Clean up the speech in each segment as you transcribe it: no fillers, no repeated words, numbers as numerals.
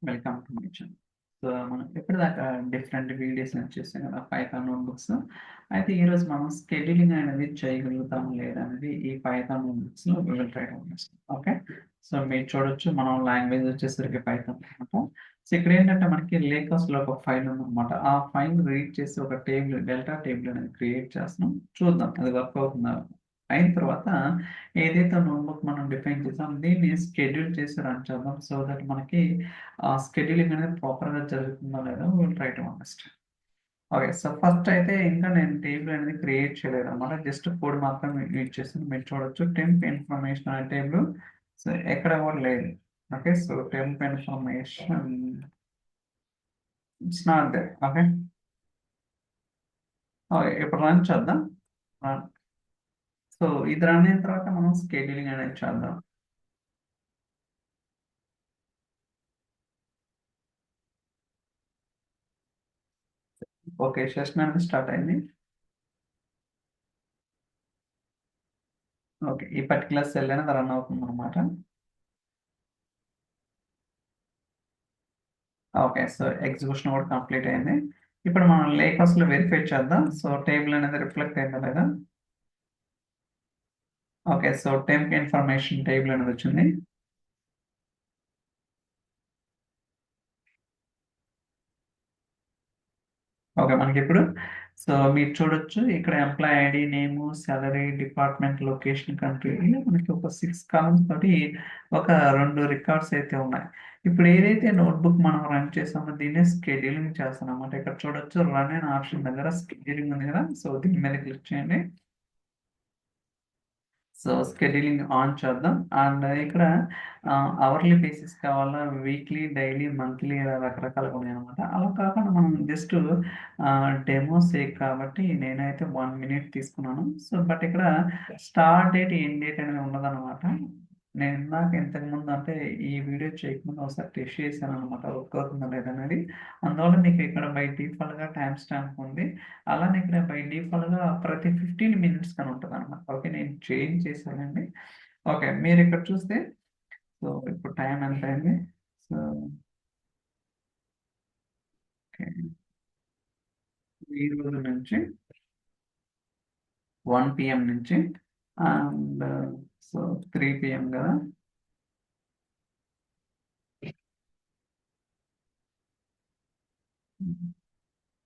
Welcome to my channel. So, మనం ఇప్పటిదాకా different videos చేసాం కదా! Python notebooks. అయితే ఈరోజు మనం స్కెడ్యూలింగ్ అనేది చేయగలుగుతామా లేదా అనేది ఈ పైథాన్ నోట్‌బుక్స్‌లో we will try to understand. Okay. So, మీరు చూడొచ్చు మనం లాంగ్వేజ్ వచ్చేసరికి పైథాన్ అనమాట. సో, ఇక్కడేంటంటే మనకి లేకర్స్‌లో ఒక ఫైల్ ఉందనమాట. ఆ ఫైల్ రీడ్ చేసి ఒక టేబుల్ డెల్టా టేబుల్ అనేది క్రియేట్ చేస్తున్నాం. చూద్దాం అది వర్క్ అవుతుందా? అయిన తర్వాత ఏదైతే నోట్‌బుక్ మనం డిఫైన్ చేసామో దీన్ని షెడ్యూల్ చేసి రన్ చేద్దాం. సో దట్ మనకి షెడ్యూలింగ్ అనేది ప్రాపర్‌గా జరుగుతుందో లేదో we will try to understand. Okay. So, first అయితే ఇంకా నేను టేబుల్ అనేది క్రియేట్ చేయలేదన్నమాట. జస్ట్ కోడ్ మాత్రమే యూజ్ చేశాను. మీరు చూడొచ్చు టెంప్ ఇన్ఫర్మేషన్ అనే టేబుల్ సో, ఎక్కడ కూడా లేదు. Okay. So, temp information it's not there. Okay. Okay. ఇప్పుడు రన్ చేద్దాం. రన్. సో, ఇది రన్ అయిన తర్వాత మనం షెడ్యూలింగ్ అనేది చేద్దాం. ఓకే. సెషన్ అనేది స్టార్ట్ అయింది. ఓకే. ఈ పర్టిక్యులర్ సెల్ అనేది రన్ అవుతుందన్నమాట. ఓకే. సో, ఎగ్జిక్యూషన్ కూడా కంప్లీట్ అయింది. ఇప్పుడు మనం లేకర్స్‌లో వెరిఫై చేద్దాం. సో, టేబుల్ అనేది రిఫ్లెక్ట్ అయిందా లేదా? Okay. So, temp information table అనేది వచ్చింది. ఓకే. మనకిప్పుడు సో, మీరు చూడొచ్చు ఇక్కడ ఎంప్లాయీ ఐడీ, నేము, సాలరీ, డిపార్ట్మెంట్, లొకేషన్, కంట్రీ ఇలా మనకి ఒక 6 కాలమ్స్ తోటి ఒక 2 రికార్డ్స్ అయితే ఉన్నాయి. ఇప్పుడు ఏదైతే నోట్‌బుక్ మనం రన్ చేసామో దీన్నే షెడ్యూలింగ్ చేస్తామన్నమాట. ఇక్కడ చూడొచ్చు రన్ అనే ఆప్షన్ దగ్గర షెడ్యూలింగ్ ఉంది కదా! సో, దీని మీద క్లిక్ చేయండి. సో, షెడ్యూలింగ్ ఆన్ చేద్దాం. అండ్ ఇక్కడ అవర్లీ బేసిస్ కావాలా, వీక్లీ, డైలీ, మంత్లీ ఇలా రకరకాలుగా ఉన్నాయన్నమాట. అలా కాకుండా మనం జస్ట్ డెమో సేక్ కాబట్టి నేనైతే 1 మినిట్ తీసుకున్నాను. సో, బట్ ఇక్కడ స్టార్ట్ డేట్, ఎండ్ డేట్ అనేది ఉండదన్నమాట. నేను ఇందాక ఇంతకుముందు అంటే ఈ వీడియో చేయకముందు ఒకసారి టెస్ట్ చేశానన్నమాట. వర్క్ అవుతుందా లేదా అనేది. అందువల్ల మీకు ఇక్కడ బై డిఫాల్ట్‌గా టైమ్ స్టాంప్ ఉంది. అలానే ఇక్కడ బై డిఫాల్ట్‌గా ప్రతి 15 మినిట్స్ అని ఉంటదన్నమాట. ఓకే. నేను చేంజ్ చేశానండి. ఓకే. మీరిక్కడ చూస్తే సో, ఇప్పుడు టైం ఎంత అయింది? So, okay. ఈ రోజు నుంచి 1 పీఎం నుంచి అండ్ సో, 3 పీఎం గదా! హ్మ్.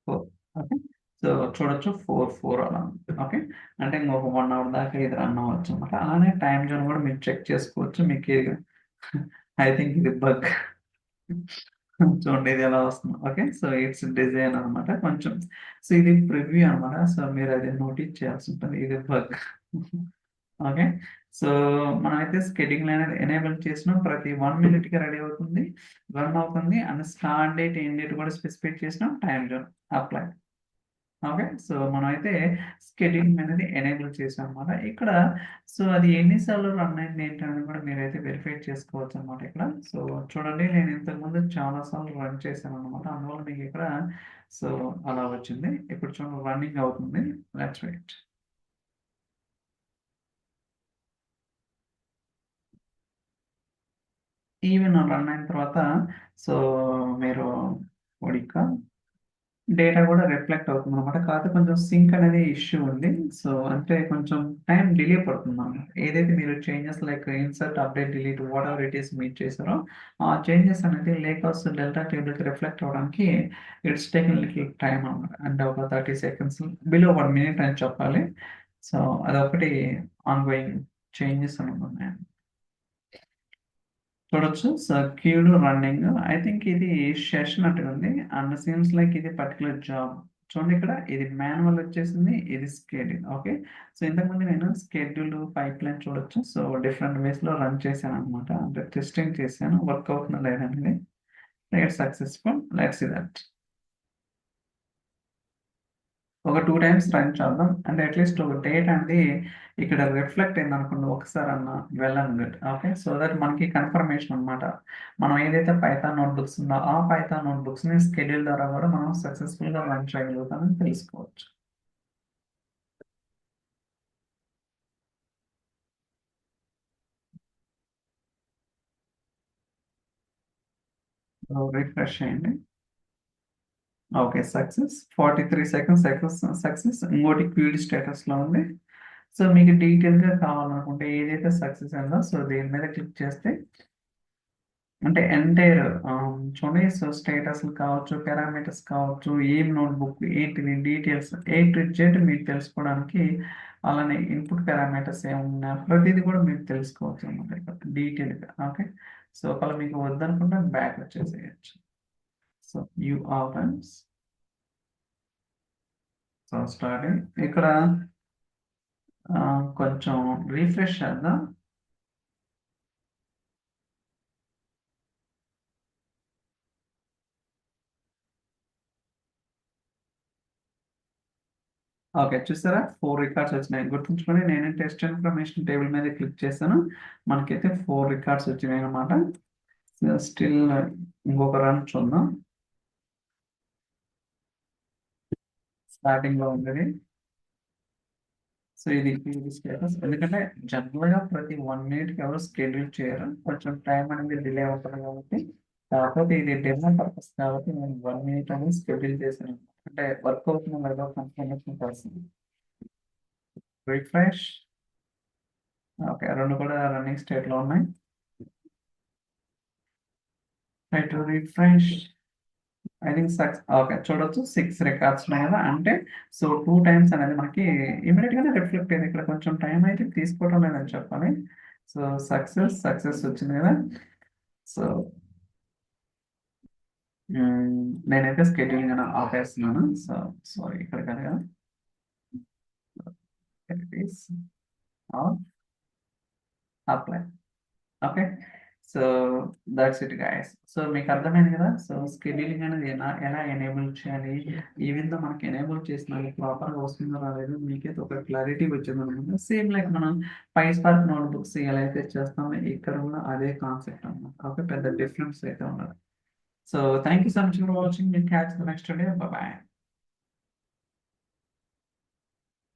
4 ఓకే. సో, చూడొచ్చు 4 అలా ఉంది. ఓకే. అంటే ఇంకొక 1 అవర్ దాకా ఇది రన్ అవ్వచ్చన్నమాట. అలానే టైమ్ జోన్ గూడా మీరు చెక్ చేసుకోవచ్చు. మీకు ఐ థింక్ ఇది బగ్. చూడండి ఇది ఎలా వస్తుందో. ఓకే. సో, ఇట్స్ డిజైన్ అన్నమాట. కొంచెం సో, ఇది ప్రివ్యూ అన్నమాట. సో, మీరది నోటీస్ చేయాల్సి ఉంటుంది. ఇది బగ్. ఓకే. సో, మనమైతే షెడ్యూలింగ్ అనేది ఎనేబుల్ చేసినాం. ప్రతి 1 మినిట్‌కి రెడీ అవుతుంది. రన్ అవుతుంది. And start date, end date కూడా స్పెసిఫై చేసినాం. Time zone apply. Okay. So, మనమైతే షెడ్యూలింగ్ అనేది ఎనేబుల్ చేసామన్నమాట. ఇక్కడ సో, అది ఎన్ని సార్లు రన్ అయింది ఏంటనేది కూడా మీరైతే వెరిఫై చేసుకోవచ్చన్నమాట ఇక్కడ. సో, చూడండి నేను ఇంతకుముందు చాలా సార్లు రన్ చేశానన్నమాట. అందువల్ల మీకిక్కడ సో, అలా వచ్చింది. ఇప్పుడు చూడండి రన్నింగ్ అవుతుంది. Let's wait. ఈవెన్ రన్ అయిన తర్వాత సో, మీరు ఉడిక డేటా కూడా రిఫ్లెక్ట్ అవుతుందన్నమాట. కాకపోతే కొంచెం సింక్ అనేది ఇష్యూ ఉంది. సో, అంటే కొంచెం టైం డిలే పడుతుందన్నమాట. ఏదైతే మీరు changes like insert, update, delete whatever it is మీరు చేసారో, ఆ చేంజెస్ అనేది లేకర్స్ డెల్టా టేబుల్‌కి రిఫ్లెక్ట్ అవ్వడానికి ఇట్స్ టేకెన్ లిటిల్ టైమ్ అన్నమాట. అంటే ఒక 30 సెకండ్స్ బిలో 1 మినిట్ అని చెప్పాలి. సో, అదొకటి ఆన్‌గోయింగ్ చేంజెస్ అనేవి ఉన్నాయి. చూడొచ్చు. So, queued running. I think ఇది సెషన్ అట్టుగుంది. అండ్ సీమ్స్ లైక్ ఇది పర్టిక్యులర్ జాబ్. చూడండి ఇక్కడ ఇది మాన్యువల్ వచ్చేసింది. ఇది స్కెడ్యూల్. ఓకే. సో, ఇంతకుముందు నేను స్కెడ్యూల్, పైప్‌లైన్ చూడొచ్చు. సో, డిఫరెంట్ వేస్‌లో రన్ చేశాననమాట. అంటే టెస్టింగ్ చేశాను. వర్క్ అవుతుందా లేదా అనేది. It's successful. Let's see that. ఒక 2 టైమ్స్ రన్ చేద్దాం. అంటే అట్‌లీస్ట్ ఒక డేట్ అనేది ఇక్కడ రిఫ్లెక్ట్ అయిందనుకోండి ఒకసారన్నా well and good. Okay. So that మనకి కన్ఫర్మేషన్ అన్నమాట. మనం ఏదైతే పైథాన్ నోట్‌బుక్స్ ఉందో ఆ పైథాన్ నోట్‌బుక్స్‌ని షెడ్యూల్ ద్వారా కూడా మనం సక్సెస్‌ఫుల్‌గా రన్ చేయగలుగుతామని తెలుసుకోవచ్చు. రిఫ్రెష్ చేయండి. ఓకే. సక్సెస్. 43 seconds success. ఇంకోటి క్యూడ్ స్టేటస్‌లో ఉంది. సో, మీకు డీటెయిల్‌గా కావాలనుకుంటే ఏదైతే సక్సెస్ అయిందో సో, దీని మీద క్లిక్ చేస్తే అంటే ఎంటైర్ చూడండి. సో, స్టేటస్‌లు కావచ్చు, పారామీటర్స్ కావచ్చు, ఏం నోట్‌బుక్, ఏంటిది డీటెయిల్స్ ఏ టు జెడ్ మీకు తెలుసుకోవడానికి అలానే ఇన్‌పుట్ పారామీటర్స్ ఏమున్నాయి ప్రతీది కూడా మీరు తెలుసుకోవచ్చనమాట ఇక్కడ డీటెయిల్‌గా. ఓకే. సో, ఒకవేళ మీకు వద్దనుకుంటే బ్యాక్ వచ్చేసేయొచ్చు. So, view options. So, starting ఇక్కడ కొంచెం రిఫ్రెష్ చేద్దాం. ఓకే. చూసారా? 4 రికార్డ్స్ వచ్చినాయి. గుర్తుంచుకోండి నేను టెస్ట్ ఇన్ఫర్మేషన్ టేబుల్ మీద క్లిక్ చేశాను. మనకైతే 4 రికార్డ్స్ వచ్చినాయన్నమాట. స్టిల్ ఇంకొక రన్ చూద్దాం. స్టార్టింగ్‌లో ఉందిది. సో, ఇది స్టేటస్. ఎందుకంటే జనరల్‌గా ప్రతి 1 మినిట్‌కి ఎవరు షెడ్యూల్ చేయరు. కొంచెం టైం అనేది డిలే అవుతది కాబట్టి. కాకపోతే ఇది డెమో పర్పస్ కాబట్టి నేను 1 మినిట్ అనేది షెడ్యూల్ చేశాను. అంటే వర్క్ అవుతుందో లేదో కన్ఫర్మేషన్ కోసం. రిఫ్రెష్. ఓకే. 2 కూడా రన్నింగ్ స్టేట్‌లో ఉన్నాయి. Try to refresh. I think okay. చూడొచ్చు 6 రికార్డ్స్ ఉన్నాయి కదా! అంటే సో, 2 టైమ్స్ అనేది మనకి ఇమ్మీడియేట్‌గానే రిఫ్లెక్ట్ అయింది. ఇక్కడ కొంచెం టైం అయితే తీసుకోవడం లేదని చెప్పాలి. సో, సక్సెస్ వచ్చింది కదా! సో, నేనైతే స్కెడ్యూలింగ్ అని ఆపేస్తున్నాను. సో, సారీ ఇక్కడ కాదు కదా! It is of. Apply. Okay. So, that's it guys. So, మీకు అర్థమైంది కదా! సో, స్కెడ్యూలింగ్ అనేది ఎలా ఎనేబుల్ చేయాలి? ఈవెన్ దో మనకి ఎనేబుల్ చేసినా అది ప్రాపర్‌గా వస్తుందో రాలేదో మీకైతే ఒక క్లారిటీ వచ్చిందనమాట. సేమ్ లైక్ మనం పైస్పార్క్ నోట్‌బుక్స్ ఎలా అయితే చేస్తామో ఇక్కడ కూడా అదే కాన్సెప్ట్ అనమాట. ఓకే. పెద్ద డిఫరెన్స్ అయితే ఉండదు. So, thank you so much for watching. Will catch the next video. By by.